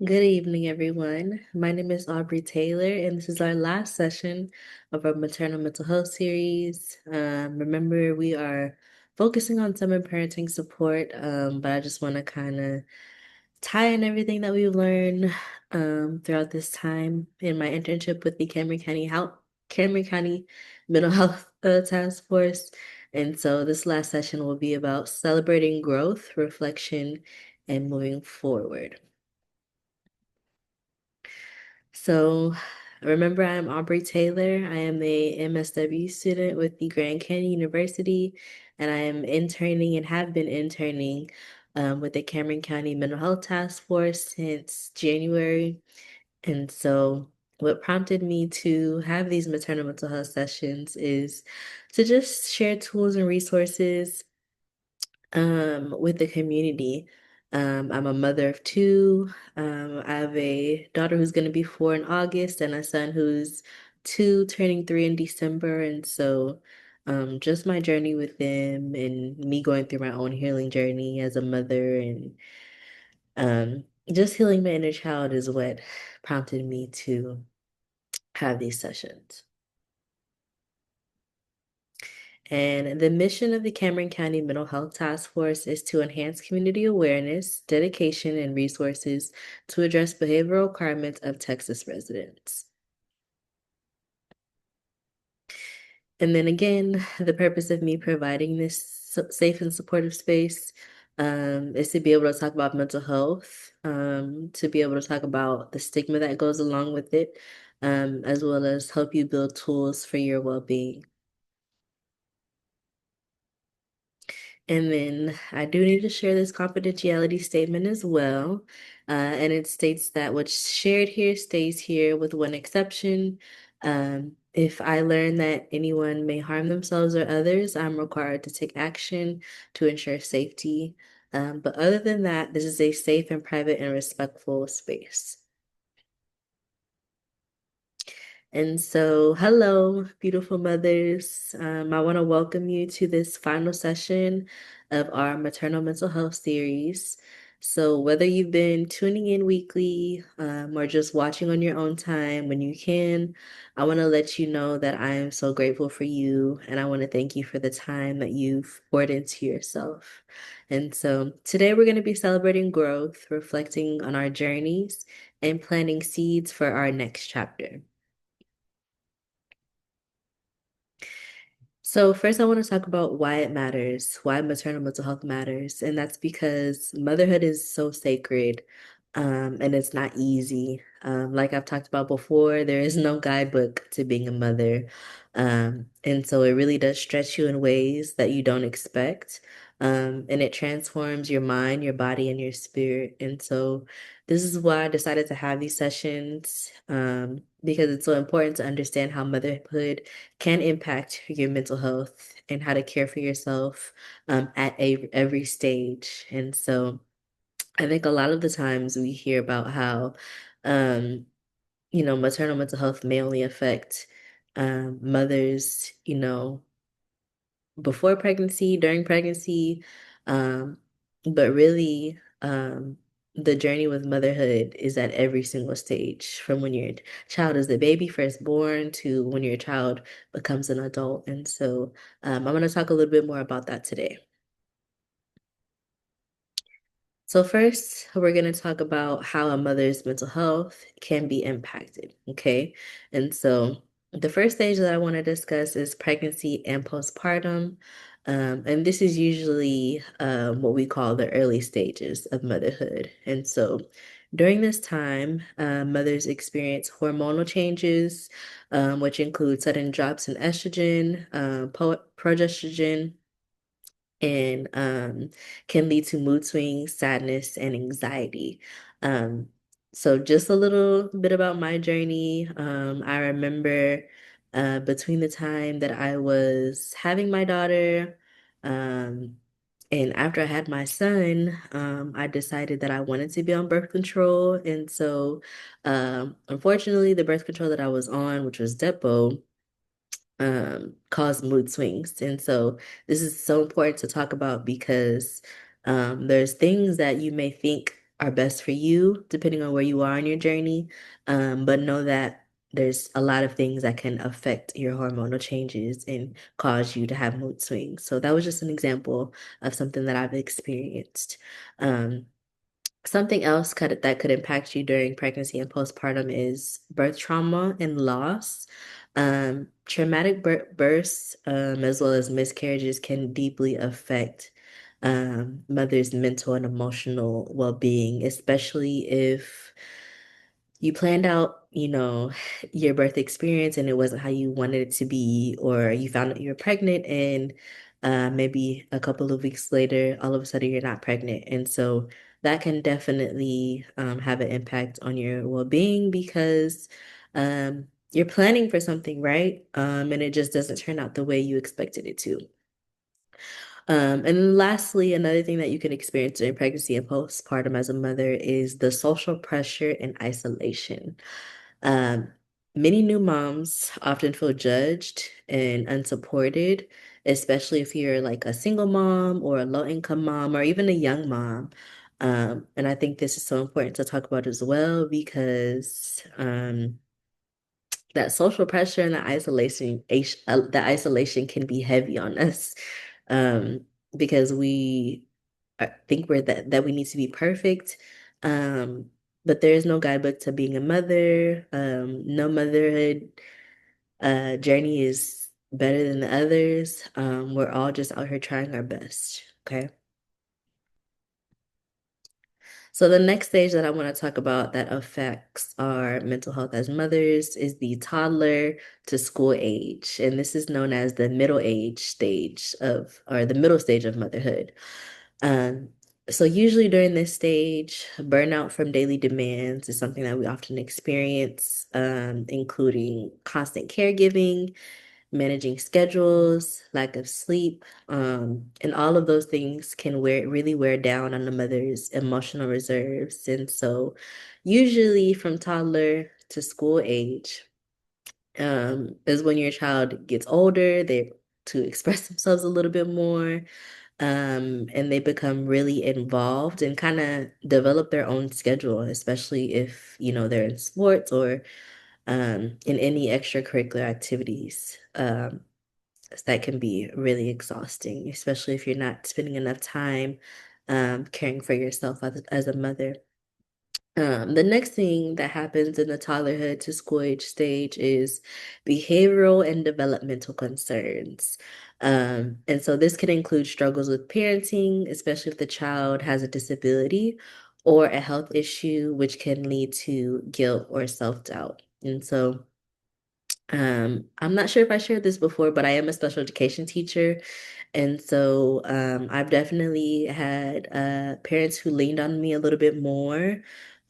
Good evening, everyone. My name is Aubrey Taylor, and this is our last session of our maternal mental health series. Remember, we are focusing on summer parenting support, but I just want to kind of tie in everything that we've learned throughout this time in my internship with the Cameron County Mental Health Task Force. And so this last session will be about celebrating growth, reflection, and moving forward. So, remember, I'm Aubrey Taylor. I am a MSW student with the Grand Canyon University, and I am interning and have been interning with the Cameron County Mental Health Task Force since January. And so, what prompted me to have these maternal mental health sessions is to just share tools and resources with the community. I'm a mother of two. I have a daughter who's going to be 4 in August and a son who's 2 turning 3 in December. And so, just my journey with them and me going through my own healing journey as a mother and just healing my inner child is what prompted me to have these sessions. And the mission of the Cameron County Mental Health Task Force is to enhance community awareness, dedication, and resources to address behavioral requirements of Texas residents. And then again, the purpose of me providing this safe and supportive space is to be able to talk about mental health, to be able to talk about the stigma that goes along with it, as well as help you build tools for your well-being. And then I do need to share this confidentiality statement as well. And it states that what's shared here stays here with one exception. If I learn that anyone may harm themselves or others, I'm required to take action to ensure safety. But other than that, this is a safe and private and respectful space. And so, hello, beautiful mothers. I want to welcome you to this final session of our maternal mental health series. So, whether you've been tuning in weekly or just watching on your own time when you can, I want to let you know that I am so grateful for you and I want to thank you for the time that you've poured into yourself. And so, today we're going to be celebrating growth, reflecting on our journeys, and planting seeds for our next chapter. So first, I want to talk about why it matters, why maternal mental health matters, and that's because motherhood is so sacred, and it's not easy. Like I've talked about before, there is no guidebook to being a mother, and so it really does stretch you in ways that you don't expect, and it transforms your mind, your body, and your spirit. And so this is why I decided to have these sessions, because it's so important to understand how motherhood can impact your mental health and how to care for yourself at every stage. And so I think a lot of the times we hear about how, um, maternal mental health may only affect mothers, before pregnancy, during pregnancy, um, but really, the journey with motherhood is at every single stage, from when your child is the baby first born to when your child becomes an adult. And so, I'm going to talk a little bit more about that today. So first, we're going to talk about how a mother's mental health can be impacted, okay? And so the first stage that I want to discuss is pregnancy and postpartum. And this is usually what we call the early stages of motherhood. And so during this time, mothers experience hormonal changes, which include sudden drops in estrogen, progesterone, and can lead to mood swings, sadness, and anxiety. Um, so just a little bit about my journey. I remember between the time that I was having my daughter, um, and after I had my son, I decided that I wanted to be on birth control. And so, unfortunately, the birth control that I was on, which was Depo, cause mood swings. And so this is so important to talk about because there's things that you may think are best for you, depending on where you are in your journey. But know that there's a lot of things that can affect your hormonal changes and cause you to have mood swings. So that was just an example of something that I've experienced. Um, Something else that could impact you during pregnancy and postpartum is birth trauma and loss. Traumatic births, as well as miscarriages, can deeply affect mother's mental and emotional well-being, especially if you planned out, your birth experience and it wasn't how you wanted it to be, or you found out you were pregnant and maybe a couple of weeks later, all of a sudden you're not pregnant. And so that can definitely have an impact on your well-being because you're planning for something, right? And it just doesn't turn out the way you expected it to. And then lastly, another thing that you can experience during pregnancy and postpartum as a mother is the social pressure and isolation. Um, Many new moms often feel judged and unsupported, especially if you're like a single mom or a low-income mom or even a young mom. And I think this is so important to talk about as well because that social pressure and the isolation can be heavy on us, um, because we think that we need to be perfect. Um, but there is no guidebook to being a mother. No motherhood journey is better than the others. We're all just out here trying our best. Okay. So the next stage that I want to talk about that affects our mental health as mothers is the toddler to school age. And this is known as the middle age stage or the middle stage of motherhood. Um, so usually during this stage, burnout from daily demands is something that we often experience, including constant caregiving, managing schedules, lack of sleep, and all of those things can really wear down on the mother's emotional reserves. And so, usually from toddler to school age, is when your child gets older, they to express themselves a little bit more, and they become really involved and kind of develop their own schedule, especially if, they're in sports or in any extracurricular activities. That can be really exhausting, especially if you're not spending enough time caring for yourself as a mother. The next thing that happens in the toddlerhood to school age stage is behavioral and developmental concerns. And so this can include struggles with parenting, especially if the child has a disability or a health issue, which can lead to guilt or self-doubt. And so I'm not sure if I shared this before, but I am a special education teacher. And so I've definitely had parents who leaned on me a little bit more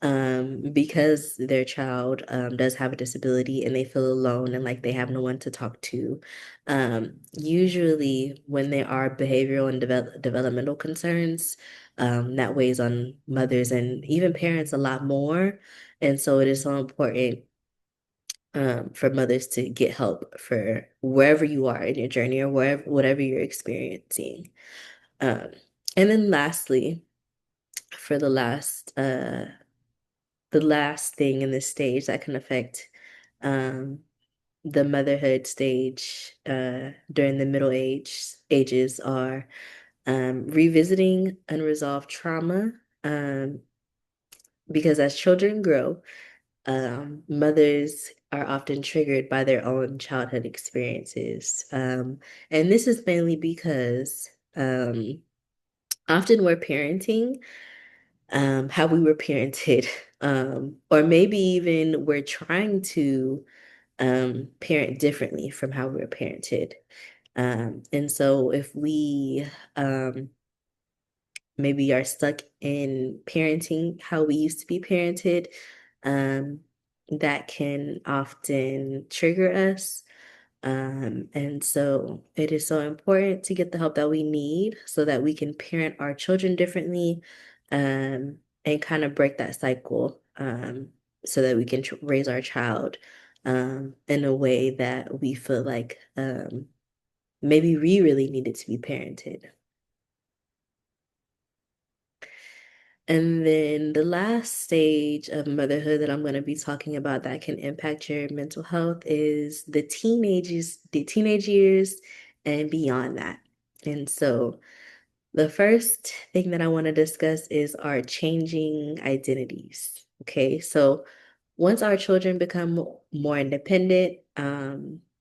because their child does have a disability and they feel alone and like they have no one to talk to. Usually, when there are behavioral and developmental concerns, that weighs on mothers and even parents a lot more. And so it is so important for mothers to get help for wherever you are in your journey or whatever you're experiencing. Um, and then lastly, for the last thing in this stage that can affect um, the motherhood stage during the ages are revisiting unresolved trauma. Because as children grow, mothers are often triggered by their own childhood experiences. And this is mainly because often we're parenting how we were parented, or maybe even we're trying to parent differently from how we were parented. And so if we maybe are stuck in parenting how we used to be parented, um, that can often trigger us. And so it is so important to get the help that we need so that we can parent our children differently, and kind of break that cycle, so that we can raise our child, in a way that we feel like, maybe we really needed to be parented. And then the last stage of motherhood that I'm going to be talking about that can impact your mental health is the teenage years and beyond that. And so the first thing that I want to discuss is our changing identities. Okay, so once our children become more independent,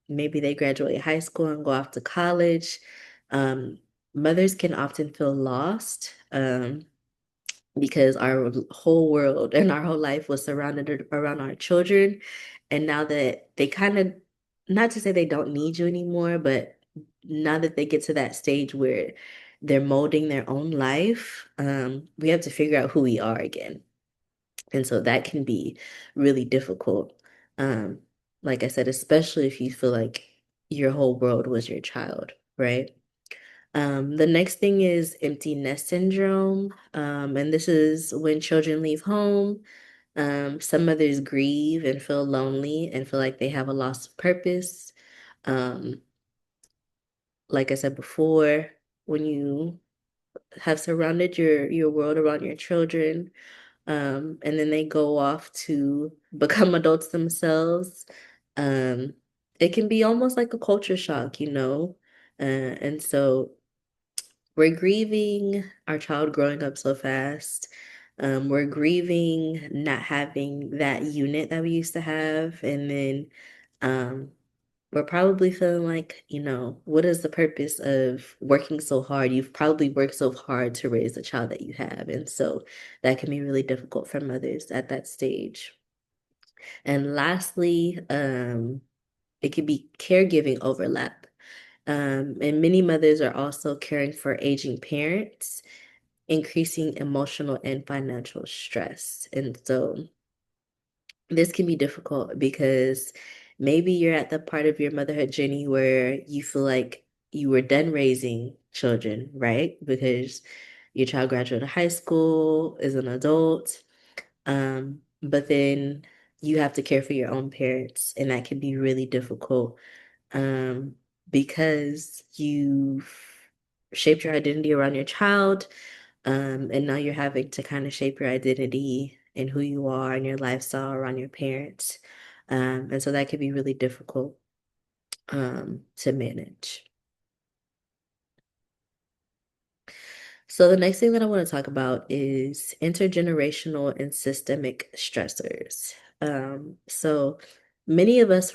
maybe they graduate high school and go off to college, um, mothers can often feel lost. Because our whole world and our whole life was surrounded around our children. And now that they kind of, not to say they don't need you anymore, but now that they get to that stage where they're molding their own life, we have to figure out who we are again. And so that can be really difficult. Um, like I said, especially if you feel like your whole world was your child, right? The next thing is empty nest syndrome. And this is when children leave home. Some mothers grieve and feel lonely and feel like they have a loss of purpose. Um, like I said before, when you have surrounded your world around your children, and then they go off to become adults themselves, um, it can be almost like a culture shock, you know? And so we're grieving our child growing up so fast. We're grieving not having that unit that we used to have. And then um, we're probably feeling like, what is the purpose of working so hard? You've probably worked so hard to raise the child that you have. And so that can be really difficult for mothers at that stage. And lastly, it could be caregiving overlap. And many mothers are also caring for aging parents, increasing emotional and financial stress. And so this can be difficult because maybe you're at the part of your motherhood journey where you feel like you were done raising children, right? Because your child graduated high school, is an adult, but then you have to care for your own parents, and that can be really difficult um, because you've shaped your identity around your child, and now you're having to kind of shape your identity and who you are and your lifestyle around your parents. And so that can be really difficult to manage. So the next thing that I want to talk about is intergenerational and systemic stressors. So many of us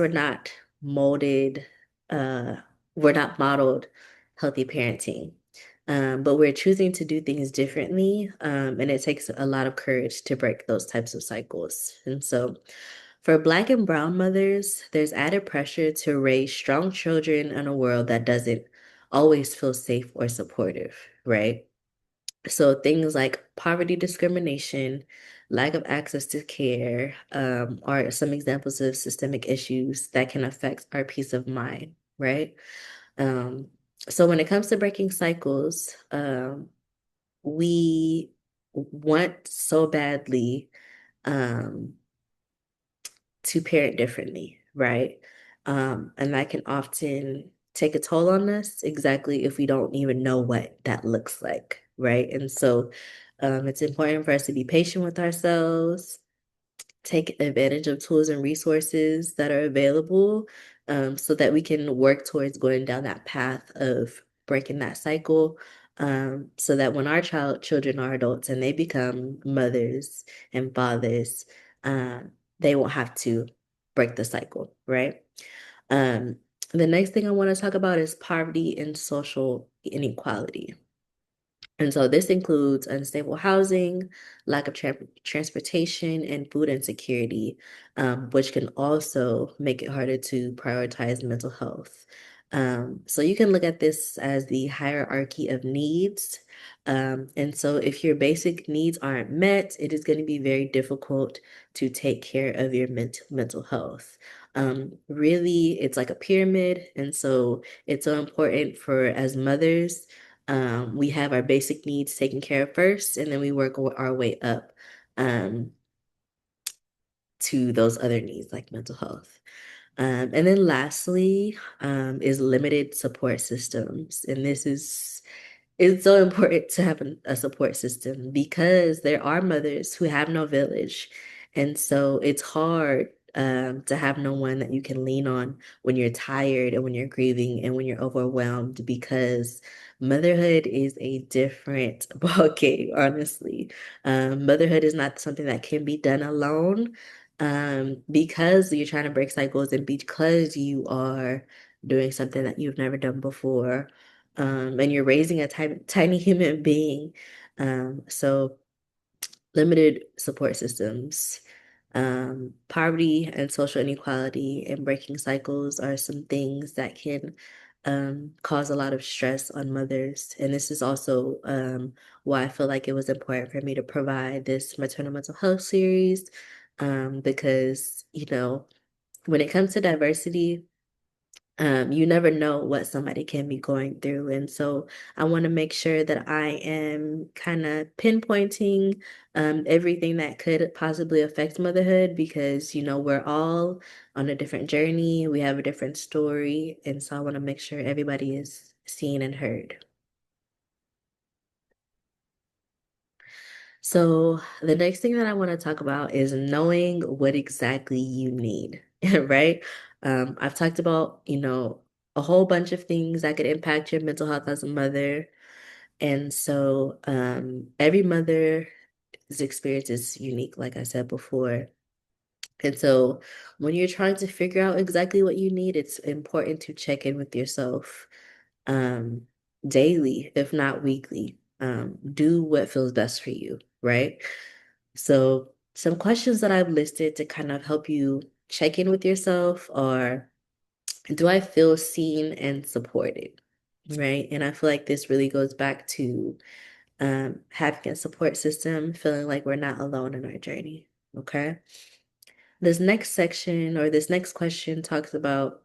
molded, uh, were not modeled healthy parenting. But we're choosing to do things differently. And it takes a lot of courage to break those types of cycles. And so for Black and Brown mothers, there's added pressure to raise strong children in a world that doesn't always feel safe or supportive, right? So things like poverty discrimination, lack of access to care, are some examples of systemic issues that can affect our peace of mind, right? Um, so when it comes to breaking cycles, we want so badly um, to parent differently, right? And that can often take a toll on us exactly if we don't even know what that looks like, right? And so it's important for us to be patient with ourselves, take advantage of tools and resources that are available, so that we can work towards going down that path of breaking that cycle, so that when our children are adults and they become mothers and fathers, they won't have to break the cycle, right? Um, the next thing I want to talk about is poverty and social inequality. And so this includes unstable housing, lack of transportation, and food insecurity, which can also make it harder to prioritize mental health. So you can look at this as the hierarchy of needs. And so if your basic needs aren't met, it is going to be very difficult to take care of your mental health. Really, it's like a pyramid. And so it's so important for as mothers, we have our basic needs taken care of first, and then we work our way up um, to those other needs like mental health. And then lastly, is limited support systems. And this is It's so important to have a support system because there are mothers who have no village. And so it's hard to have no one that you can lean on when you're tired and when you're grieving and when you're overwhelmed because motherhood is a different ballgame, honestly. Motherhood is not something that can be done alone because you're trying to break cycles and because you are doing something that you've never done before and you're raising a tiny human being. So limited support systems, poverty and social inequality and breaking cycles are some things that can cause a lot of stress on mothers. And this is also why I feel like it was important for me to provide this maternal mental health series, because, when it comes to diversity, you never know what somebody can be going through. And so I want to make sure that I am kind of pinpointing everything that could possibly affect motherhood because, we're all on a different journey. We have a different story. And so I want to make sure everybody is seen and heard. So the next thing that I want to talk about is knowing what exactly you need, right? I've talked about, a whole bunch of things that could impact your mental health as a mother. And so every mother's experience is unique, like I said before. And so when you're trying to figure out exactly what you need, it's important to check in with yourself um, daily, if not weekly. Do what feels best for you, right? So, some questions that I've listed to kind of help you check in with yourself are, do I feel seen and supported? Right. And I feel like this really goes back to having a support system, feeling like we're not alone in our journey. Okay. This next section or this next question talks about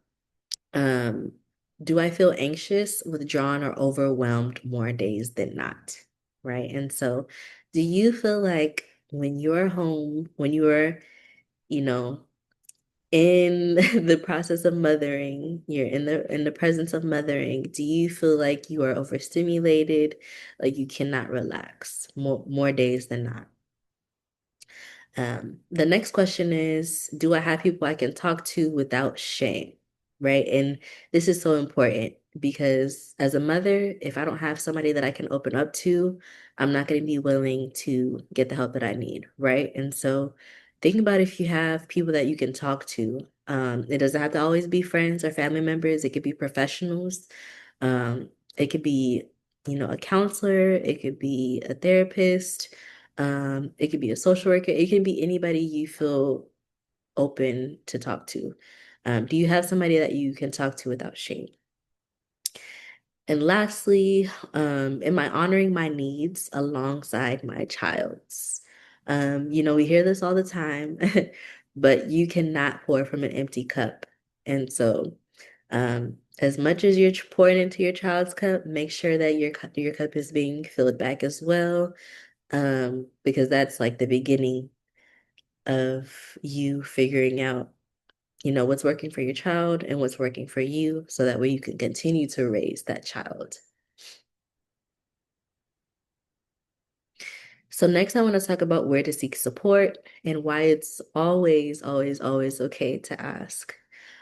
um, do I feel anxious, withdrawn, or overwhelmed more days than not? Right. And so, do you feel like when you're home, when you're, you know, in the process of mothering, you're in the presence of mothering, do you feel like you are overstimulated, like you cannot relax more days than not? The next question is, do I have people I can talk to without shame? Right. And this is so important because as a mother, if I don't have somebody that I can open up to, I'm not going to be willing to get the help that I need. Right. And so think about if you have people that you can talk to. It doesn't have to always be friends or family members. It could be professionals. It could be, a counselor. It could be a therapist. It could be a social worker. It can be anybody you feel open to talk to. Do you have somebody that you can talk to without shame? And lastly, am I honoring my needs alongside my child's? We hear this all the time, but you cannot pour from an empty cup. And so, as much as you're pouring into your child's cup, make sure that your cup is being filled back as well, because that's like the beginning of you figuring out, what's working for your child and what's working for you, so that way you can continue to raise that child. So next, I want to talk about where to seek support and why it's always, always, always okay to ask.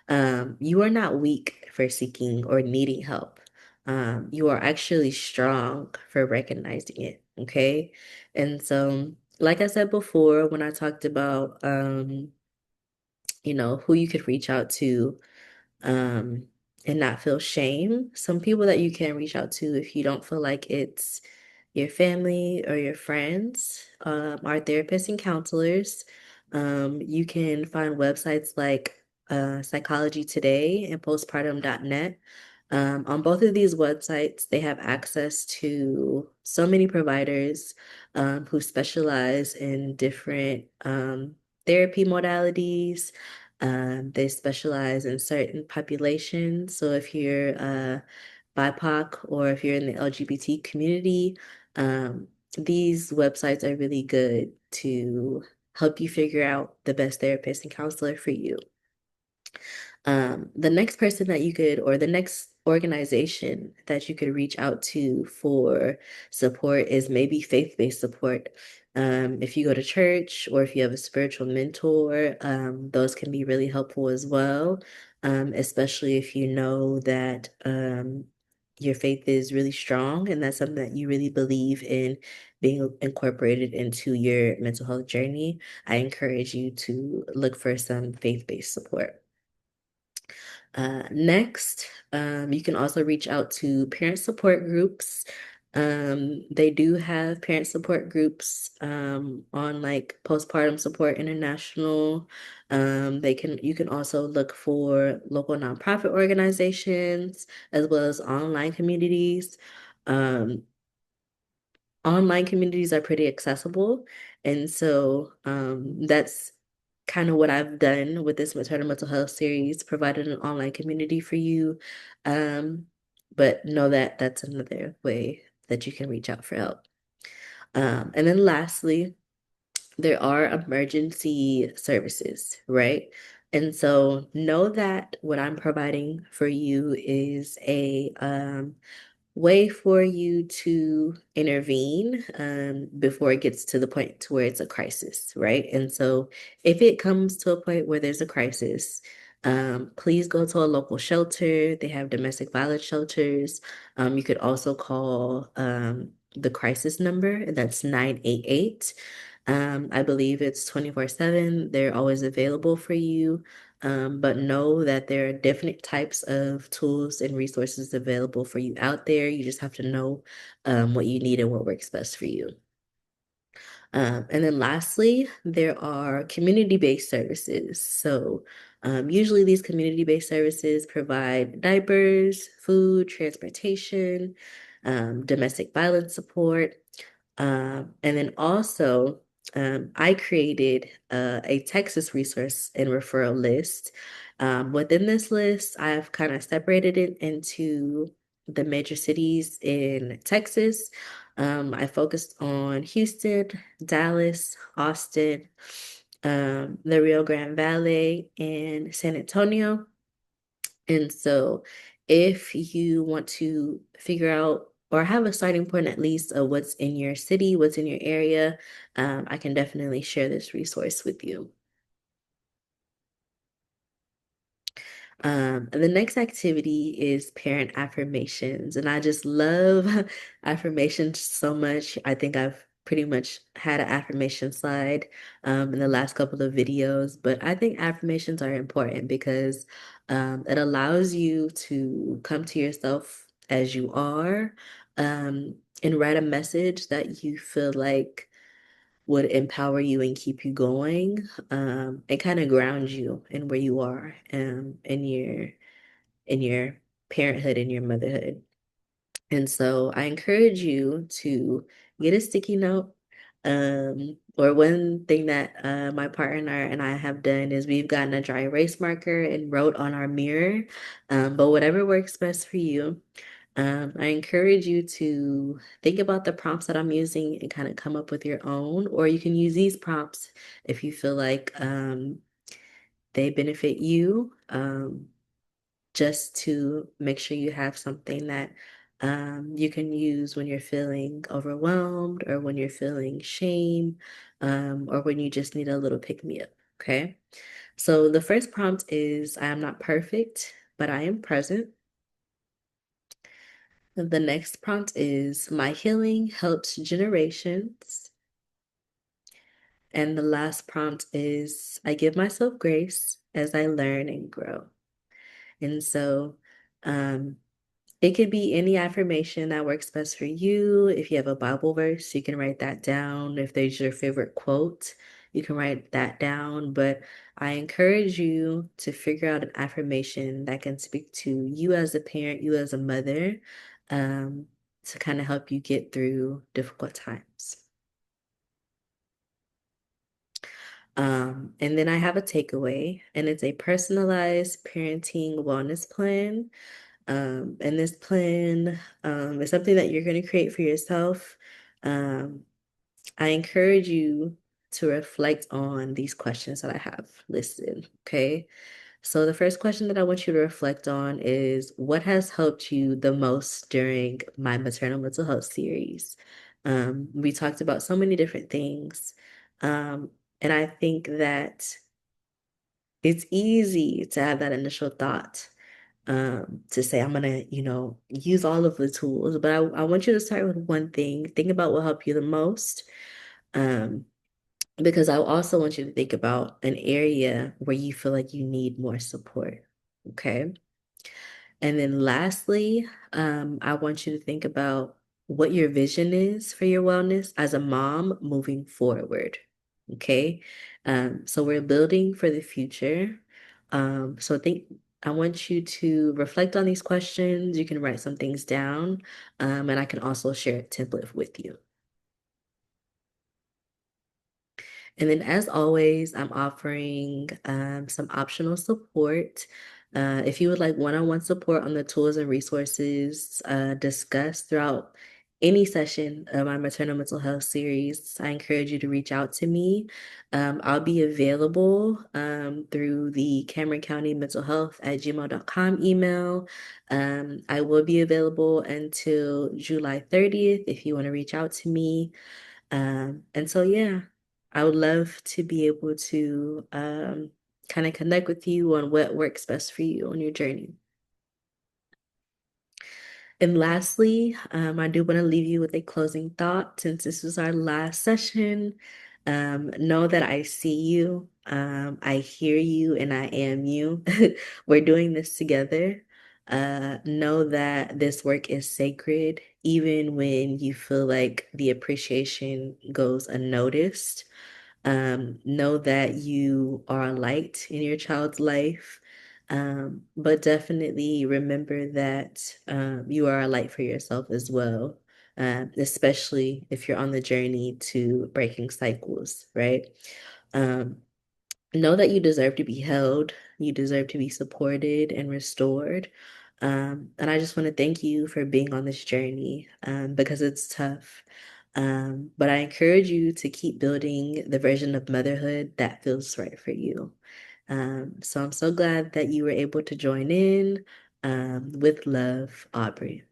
You are not weak for seeking or needing help. You are actually strong for recognizing it, okay? And so, like I said before, when I talked about, who you could reach out to, um, and not feel shame. Some people that you can reach out to if you don't feel like it's your family or your friends, are therapists and counselors. You can find websites like Psychology Today and postpartum.net. On both of these websites, they have access to so many providers who specialize in different therapy modalities. They specialize in certain populations. So if you're BIPOC or if you're in the LGBT community, these websites are really good to help you figure out the best therapist and counselor for you. The next person that you could, or the next organization that you could reach out to for support is maybe faith-based support. If you go to church or if you have a spiritual mentor, those can be really helpful as well, especially if you know that your faith is really strong and that's something that you really believe in being incorporated into your mental health journey. I encourage you to look for some faith-based support. Next, you can also reach out to parent support groups. They do have parent support groups on like Postpartum Support International. You can also look for local nonprofit organizations as well as online communities. Um, Online communities are pretty accessible. And so that's kind of what I've done with this maternal mental health series, provided an online community for you. Um, but know that that's another way that you can reach out for help. And then lastly, there are emergency services, right? And so know that what I'm providing for you is a way for you to intervene before it gets to the point to where it's a crisis, right? And so if it comes to a point where there's a crisis, please go to a local shelter. They have domestic violence shelters. You could also call the crisis number, that's 988. I believe it's 24/7. They're always available for you. But know that there are different types of tools and resources available for you out there. You just have to know what you need and what works best for you. And then lastly, there are community-based services. So usually these community-based services provide diapers, food, transportation, domestic violence support. And then also, I created a Texas resource and referral list. Within this list, I've kind of separated it into the major cities in Texas. I focused on Houston, Dallas, Austin, the Rio Grande Valley, and San Antonio. And so if you want to figure out or have a starting point at least of what's in your city, what's in your area, I can definitely share this resource with you. The next activity is parent affirmations, and I just love affirmations so much. I think I've pretty much had an affirmation slide in the last couple of videos, but I think affirmations are important because it allows you to come to yourself as you are and write a message that you feel like would empower you and keep you going, and kind of ground you in where you are, in your parenthood and your motherhood. And so I encourage you to get a sticky note. Or one thing that my partner and I have done is we've gotten a dry erase marker and wrote on our mirror. But whatever works best for you. I encourage you to think about the prompts that I'm using and kind of come up with your own, or you can use these prompts if you feel like they benefit you, just to make sure you have something that you can use when you're feeling overwhelmed or when you're feeling shame, or when you just need a little pick me up. Okay. So the first prompt is I am not perfect, but I am present. The next prompt is my healing helps generations. And the last prompt is I give myself grace as I learn and grow. And so um, it could be any affirmation that works best for you. If you have a Bible verse, you can write that down. If there's your favorite quote, you can write that down. But I encourage you to figure out an affirmation that can speak to you as a parent, you as a mother, um, to kind of help you get through difficult times. And then I have a takeaway, and it's a personalized parenting wellness plan. And this plan is something that you're going to create for yourself. Um, I encourage you to reflect on these questions that I have listed, okay? So the first question that I want you to reflect on is what has helped you the most during my maternal mental health series? We talked about so many different things. Um, and I think that it's easy to have that initial thought, to say, I'm gonna, use all of the tools, but I want you to start with one thing. Think about what helped you the most. Um, because I also want you to think about an area where you feel like you need more support. Okay. And then lastly, I want you to think about what your vision is for your wellness as a mom moving forward. Okay. So we're building for the future. I want you to reflect on these questions. You can write some things down, and I can also share a template with you. And then, as always, I'm offering some optional support. If you would like one-on-one support on the tools and resources discussed throughout any session of my maternal mental health series, I encourage you to reach out to me. I'll be available through the Cameron County Mental Health at gmail.com email. I will be available until July 30th if you want to reach out to me. And so, yeah, I would love to be able to kind of connect with you on what works best for you on your journey. And lastly, I do want to leave you with a closing thought since this was our last session. Know that I see you, I hear you, and I am you. We're doing this together. Know that this work is sacred, even when you feel like the appreciation goes unnoticed. Know that you are a light in your child's life. But definitely remember that you are a light for yourself as well, especially if you're on the journey to breaking cycles, right? Um, know that you deserve to be held, you deserve to be supported and restored. And I just want to thank you for being on this journey because it's tough. But I encourage you to keep building the version of motherhood that feels right for you. So I'm so glad that you were able to join in. With love, Aubrey.